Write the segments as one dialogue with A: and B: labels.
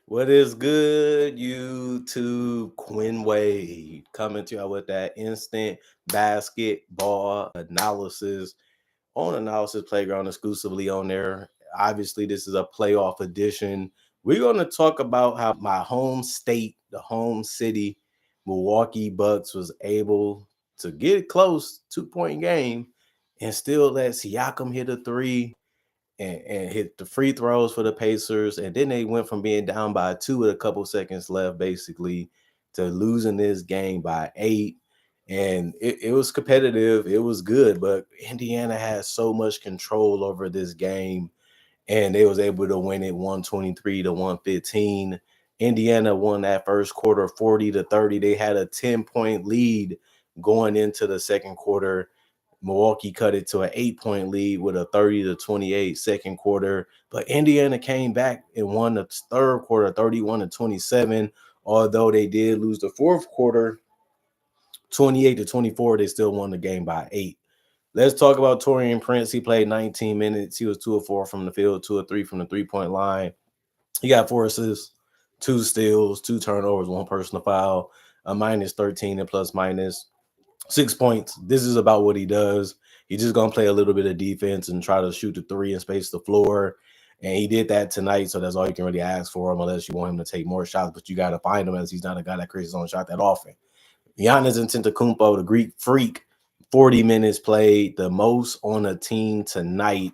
A: What is good, YouTube? Quinn Wade coming to you with that instant basketball analysis on Analysis Playground exclusively on there. Obviously, this is a playoff edition. We're going to talk about how my home state, the home city, Milwaukee Bucks, was able to get close, 2 point game, and still let Siakam hit a three and hit the free throws for the Pacers. And then they went from being down by two with a couple seconds left, basically, to losing this game by 8. And it was competitive. It was good, but Indiana had so much control over this game, and they was able to win it 123 to 115. Indiana won that first quarter 40-30. They had a 10-point lead going into the second quarter. Milwaukee cut it to an 8-point lead with a 30-28 second quarter. But Indiana came back and won the third quarter 31-27. Although they did lose the fourth quarter 28-24, they still won the game by 8. Let's talk about Taurean Prince. He played 19 minutes. He was 2 of 4 from the field, 2 of 3 from the three-point line. He got 4 assists, 2 steals, 2 turnovers, 1 personal foul, a minus 13 and plus minus 6 points. This is about what he does. He's just gonna play a little bit of defense and try to shoot the three and space the floor. And he did that tonight, so that's all you can really ask for him, unless you want him to take more shots. But you got to find him, as he's not a guy that creates his own shot that often. Giannis Antetokounmpo, the Greek freak, 40 minutes played, the most on a team tonight.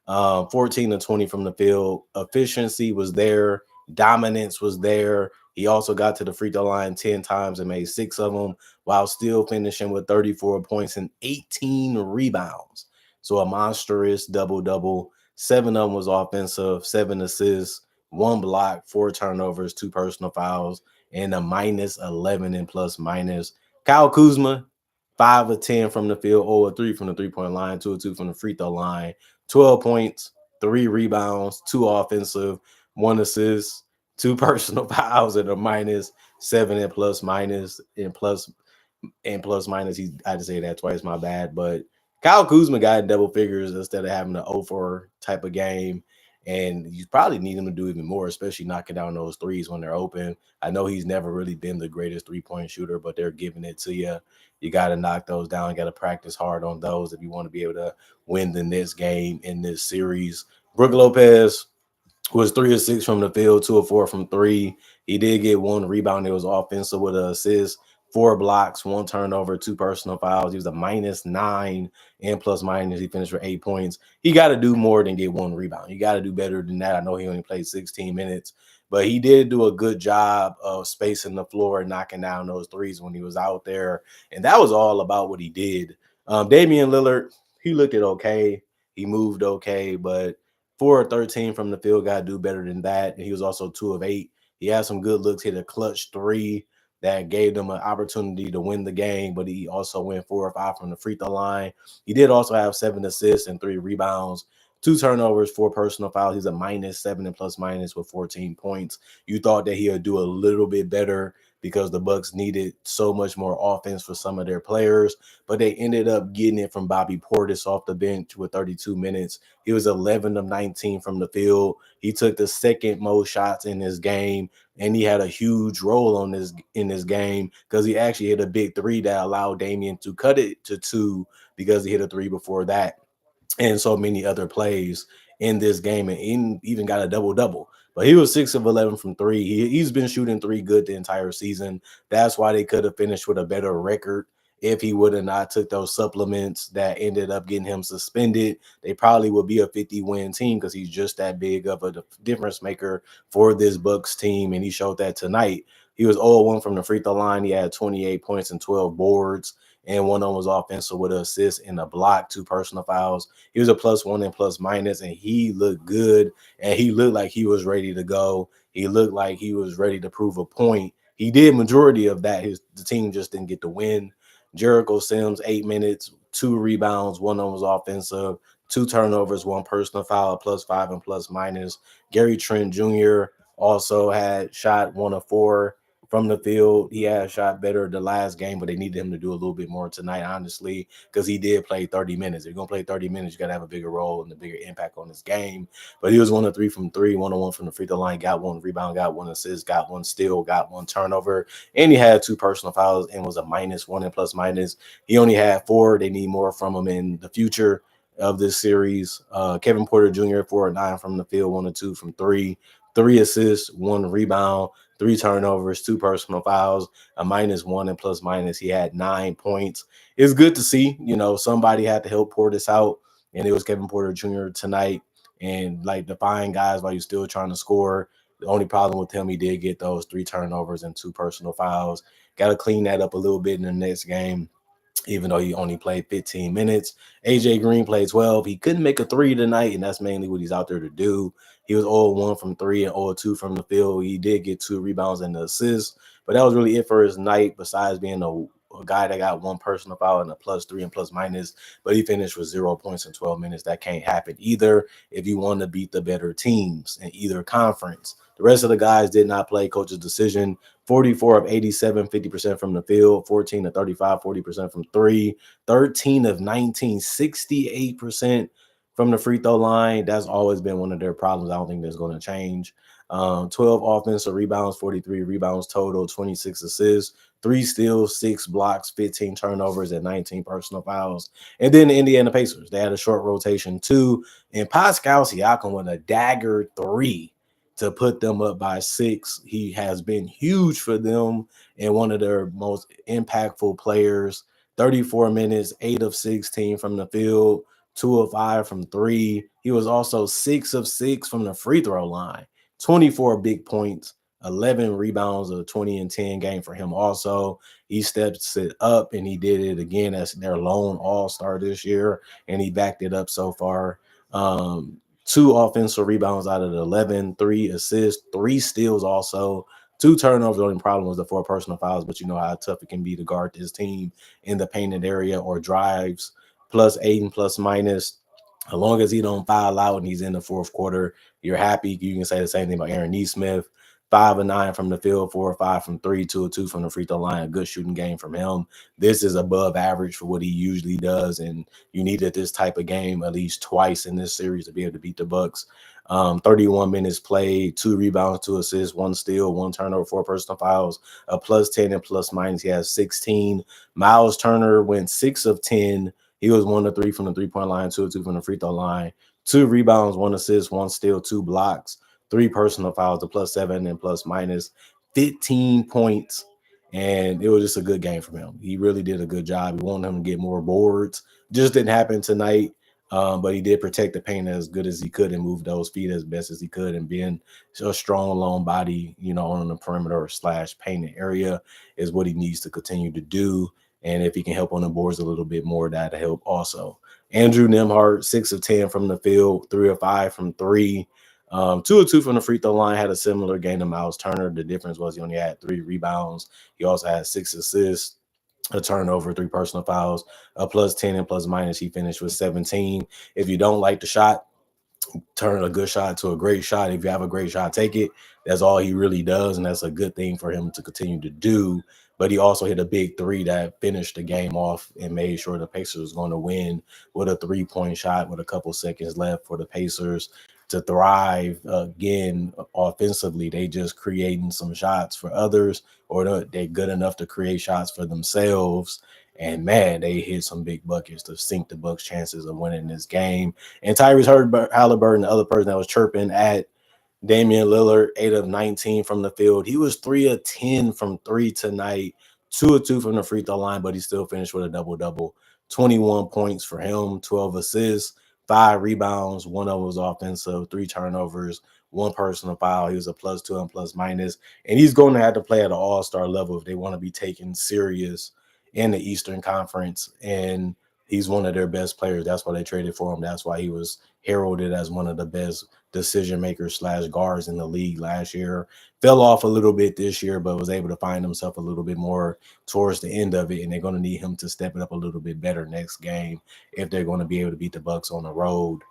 A: 14 to 20 from the field. Efficiency was there. Dominance was there. He also got to the free throw line 10 times and made 6 of them while still finishing with 34 points and 18 rebounds. So a monstrous double-double. 7 of them was offensive, 7 assists, 1 block, 4 turnovers, 2 personal fouls, and a minus 11 and plus minus. Kyle Kuzma, 5 of 10 from the field, 0 of 3 from the three-point line, 2 of 2 from the free throw line, 12 points, 3 rebounds, 2 offensive, 1 assist, 2 personal fouls, and a minus 7 and plus minus and plus minus. I had to say that twice, my bad. But Kyle Kuzma got double figures instead of having an 0-4 type of game. And you probably need him to do even more, especially knocking down those threes when they're open. I know he's never really been the greatest three-point shooter, but they're giving it to you. You got to knock those down. You got to practice hard on those if you want to be able to win the next game in this series. Brook Lopez was 3 of 6 from the field, 2 of 4 from 3. He did get 1 rebound. It was offensive with an assist, 4 blocks, 1 turnover, 2 personal fouls. He was a minus 9 and plus minus. He finished for 8 points. He got to do more than get 1 rebound. You got to do better than that. I know he only played 16 minutes, but he did do a good job of spacing the floor and knocking down those threes when he was out there. And that was all about what he did. Damian Lillard, he looked it okay. He moved okay, but 4 of 13 from the field, got to do better than that. And he was also 2 of 8. He had some good looks, hit a clutch 3 that gave them an opportunity to win the game, but he also went 4 or 5 from the free throw line. He did also have 7 assists and 3 rebounds, 2 turnovers, 4 personal fouls. He's a minus 7 and plus minus with 14 points. You thought that he would do a little bit better because the Bucks needed so much more offense for some of their players, but they ended up getting it from Bobby Portis off the bench with 32 minutes. He was 11 of 19 from the field. He took the second most shots in this game, and he had a huge role in this game because he actually hit a big 3 that allowed Damian to cut it to 2 because he hit a 3 before that, and so many other plays in this game, and even got a double-double. But he was 6 of 11 from 3. He's been shooting 3 good the entire season. That's why they could have finished with a better record if he would have not took those supplements that ended up getting him suspended. They probably would be a 50-win team because he's just that big of a difference maker for this Bucks team, and he showed that tonight. He was 0-1 from the free throw line. He had 28 points and 12 boards, and one of them was offensive with an assist and a block, 2 personal fouls. He was a +1 and plus minus, and he looked good, and he looked like he was ready to go. He looked like he was ready to prove a point. He did majority of that. The team just didn't get the win. Jericho Sims, 8 minutes, 2 rebounds, one of them was offensive, 2 turnovers, 1 personal foul, +5 and plus minus. Gary Trent Jr. also had shot 1 of 4 from the field. He had a shot better the last game, but they needed him to do a little bit more tonight, honestly, because he did play 30 minutes. If you're going to play 30 minutes, you got to have a bigger role and a bigger impact on this game. But he was 1 of 3 from three, 1 of 1 from the free throw line, got one rebound, got one assist, got one steal, got one turnover, and he had 2 personal fouls and was a -1 and plus minus. He only had 4. They need more from him in the future of this series. Kevin Porter Jr. 4 of 9 from the field, 1 of 2 from three, 3 assists, 1 rebound, 3 turnovers, 2 personal fouls, a -1 and plus minus. He had 9 points. It's good to see, somebody had to help pour this out, and it was Kevin Porter Jr. tonight. And like defying guys while you're still trying to score. The only problem with him, he did get those 3 turnovers and 2 personal fouls. Got to clean that up a little bit in the next game, even though he only played 15 minutes. AJ Green played 12. He couldn't make a 3 tonight, and that's mainly what he's out there to do. He was 0-1 from 3 and 0-2 from the field. He did get 2 rebounds and the assists, but that was really it for his night, besides being a guy that got 1 personal foul and a +3 and plus minus, but he finished with 0 points in 12 minutes. That can't happen either if you want to beat the better teams in either conference. The rest of the guys did not play. Coach's decision. 44 of 87, 50% from the field, 14 of 35, 40% from three, 13 of 19, 68% from the free throw line. That's always been one of their problems. I don't think that's going to change. 12 offensive rebounds, 43 rebounds total, 26 assists, 3 steals, 6 blocks, 15 turnovers, and 19 personal fouls. And then the Indiana Pacers, they had a short rotation too. And Pascal Siakam with a dagger 3 to put them up by 6. He has been huge for them and one of their most impactful players. 34 minutes, 8 of 16 from the field, 2 of 5 from 3. He was also 6 of 6 from the free throw line. 24 big points, 11 rebounds, a 20 and 10 game for him also. He steps it up, and he did it again as their lone all-star this year, and he backed it up so far. 2 offensive rebounds out of the 11, 3 assists, 3 steals also, 2 turnovers. The only problem was the 4 personal fouls, but you know how tough it can be to guard this team in the painted area or drives. +8 and plus minus. As long as he don't foul out and he's in the fourth quarter, you're happy. You can say the same thing about Aaron Nesmith. 5 of 9 from the field, 4 of 5 from 3, 2 of 2 from the free throw line. A good shooting game from him. This is above average for what he usually does, and you needed this type of game at least twice in this series to be able to beat the Bucks. 31 minutes played, 2 rebounds, 2 assists, 1 steal, 1 turnover, 4 personal fouls, a +10 and plus minus. He has 16. Miles Turner went 6 of 10. He was 1 of 3 from the 3-point line, 2 of 2 from the free throw line, 2 rebounds, 1 assist, 1 steal, 2 blocks, 3 personal fouls, a +7 and plus minus, 15 points. And it was just a good game from him. He really did a good job. We wanted him to get more boards. Just didn't happen tonight. But he did protect the paint as good as he could and move those feet as best as he could, and being a strong, long body, on the perimeter / painted area is what he needs to continue to do. And if he can help on the boards a little bit more, that'll help also. Andrew Nembhard, 6 of 10 from the field, 3 of 5 from 3. 2 of 2 from the free throw line. Had a similar game to Miles Turner. The difference was he only had 3 rebounds. He also had 6 assists, a turnover, 3 personal fouls, a +10 and plus minus. He finished with 17. If you don't like the shot, turn a good shot to a great shot. If you have a great shot, take it. That's all he really does, and that's a good thing for him to continue to do. But he also hit a big 3 that finished the game off and made sure the Pacers was going to win with a 3-point shot with a couple seconds left for the Pacers to thrive again offensively. They just creating some shots for others, or they're good enough to create shots for themselves. And man, they hit some big buckets to sink the Bucks' chances of winning this game. And Tyrese Halliburton, the other person that was chirping at Damian Lillard, 8 of 19 from the field. He was 3 of 10 from 3 tonight, 2 of 2 from the free throw line, but he still finished with a double-double. 21 points for him, 12 assists, 5 rebounds, 1 of them was offensive, 3 turnovers, 1 personal foul. He was a +2 and plus minus. And he's going to have to play at an all-star level if they want to be taken serious in the Eastern Conference. And he's one of their best players. That's why they traded for him. That's why he was heralded as one of the best decision makers / guards in the league last year. Fell off a little bit this year, but was able to find himself a little bit more towards the end of it. And they're going to need him to step it up a little bit better next game if they're going to be able to beat the Bucks on the road.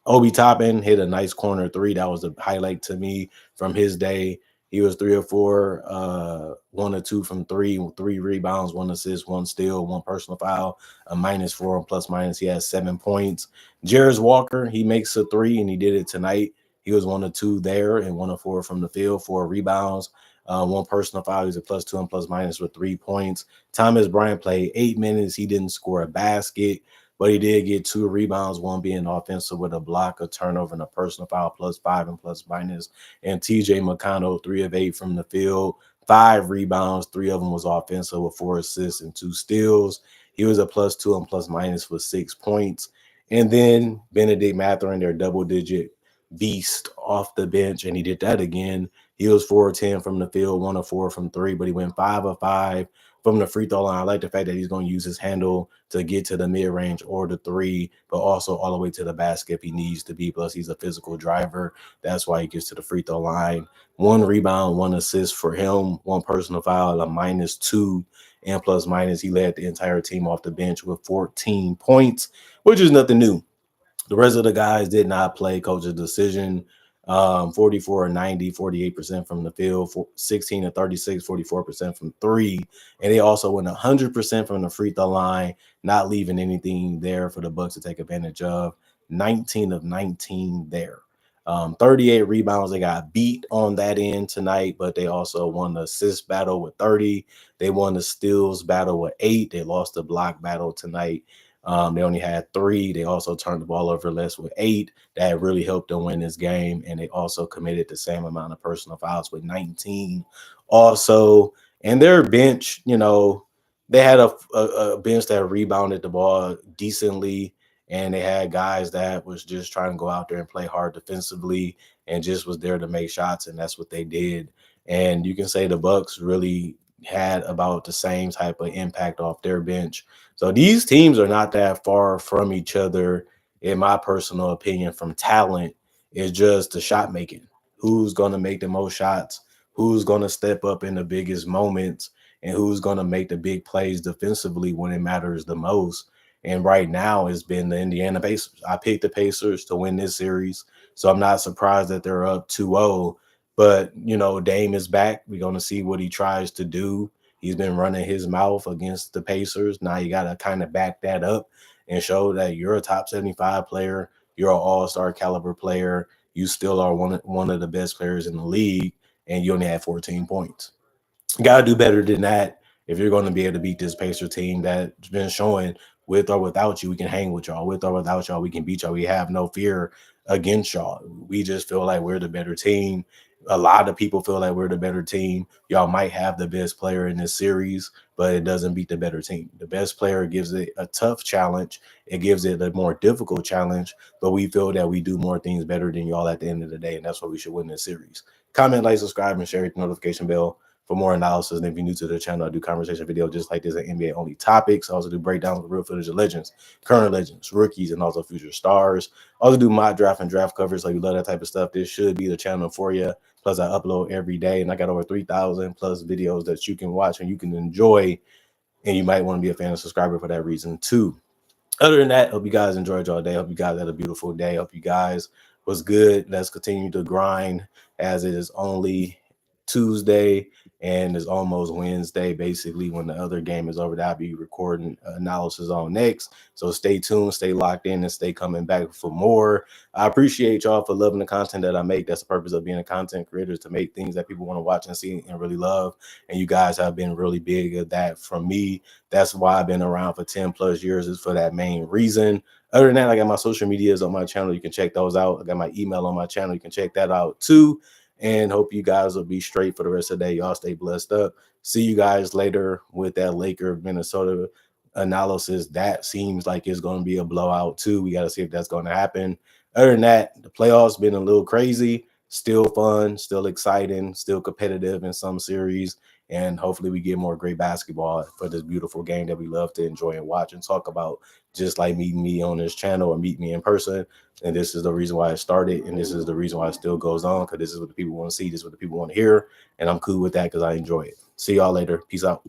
A: Obi Toppin hit a nice corner 3. That was a highlight to me from his day. He was 3 or 4, 1 or 2 from three, 3 rebounds, 1 assist, 1 steal, 1 personal foul, a -4 plus minus. He has 7 points. Jarris Walker, he makes a three, and he did it tonight. He was 1 or 2 there and 1 or 4 from the field, 4 rebounds, 1 personal foul. He's a +2 and plus minus with 3 points. Thomas Bryant played 8 minutes. He didn't score a basket, but he did get 2 rebounds, one being offensive with a block, a turnover, and a personal foul, +5 and plus minus. And TJ McConnell, 3 of 8 from the field, 5 rebounds, 3 of them was offensive with 4 assists and 2 steals. He was a +2 and plus minus with 6 points. And then Benedict Mathurin, their double-digit beast off the bench, and he did that again. He was 4 of 10 from the field, 1 of 4 from three, but he went 5 of 5 from the free throw line. I like the fact that he's going to use his handle to get to the mid-range or the three, but also all the way to the basket if he needs to be. Plus, he's a physical driver. That's why he gets to the free throw line. 1 rebound, 1 assist for him, 1 personal foul, a -2 and plus minus. He led the entire team off the bench with 14 points, which is nothing new. The rest of the guys did not play. Coach's decision. 44 or 90, 48% from the field, 16 or 36, 44% from three. And they also went 100% from the free throw line, not leaving anything there for the Bucks to take advantage of. 19 of 19 there. 38 rebounds. They got beat on that end tonight, but they also won the assist battle with 30. They won the steals battle with 8. They lost the block battle tonight. They only had 3. They also turned the ball over less with 8. That really helped them win this game. And they also committed the same amount of personal fouls with 19. Also, and their bench, they had a bench that rebounded the ball decently. And they had guys that was just trying to go out there and play hard defensively and just was there to make shots. And that's what they did. And you can say the Bucks really had about the same type of impact off their bench. So these teams are not that far from each other, in my personal opinion, from talent. It's just the shot making. Who's going to make the most shots? Who's going to step up in the biggest moments? And who's going to make the big plays defensively when it matters the most? And right now, it's been the Indiana Pacers. I picked the Pacers to win this series, so I'm not surprised that they're up 2-0. But, Dame is back. We're going to see what he tries to do. He's been running his mouth against the Pacers. Now you got to kind of back that up and show that you're a top 75 player. You're an all-star caliber player. You still are one of the best players in the league, and you only had 14 points. You got to do better than that if you're going to be able to beat this Pacer team that's been showing with or without you, we can hang with y'all. With or without y'all, we can beat y'all. We have no fear against y'all. We just feel like we're the better team. A lot of people feel like we're the better team. Y'all might have the best player in this series, but it doesn't beat the better team. The best player gives it a tough challenge. It gives it a more difficult challenge, but we feel that we do more things better than y'all at the end of the day, and that's why we should win this series. Comment, like, subscribe, and share, hit the notification bell for more analysis. And if you're new to the channel, I do conversation videos just like this and NBA only topics. I also do breakdowns with real footage of legends, current legends, rookies, and also future stars. I also do mock draft and draft covers. So if you love that type of stuff, this should be the channel for you. Plus, I upload every day, and I got over 3,000 plus videos that you can watch and you can enjoy. And you might want to be a fan and subscriber for that reason too. Other than that, hope you guys enjoyed y'all day. Hope you guys had a beautiful day. Hope you guys was good. Let's continue to grind as it is only Tuesday and it's almost Wednesday. Basically, when the other game is over, I'll be recording analysis on next. So stay tuned, stay locked in, and stay coming back for more. I appreciate y'all for loving the content that I make. That's the purpose of being a content creator, is to make things that people want to watch and see and really love. And you guys have been really big at that from me. That's why I've been around for 10 plus years, is for that main reason. Other than that, I got my social medias on my channel. You can check those out. I got my email on my channel. You can check that out too. And hope you guys will be straight for the rest of the day. Y'all stay blessed up. See you guys later with that Laker Minnesota analysis. That seems like it's going to be a blowout too. We got to see if that's going to happen. Other than that, the playoffs been a little crazy. Still fun, still exciting, still competitive in some series. And hopefully we get more great basketball for this beautiful game that we love to enjoy and watch and talk about, just like meeting me on this channel or meet me in person. And this is the reason why it started. And this is the reason why it still goes on, because this is what the people want to see. This is what the people want to hear. And I'm cool with that because I enjoy it. See y'all later. Peace out.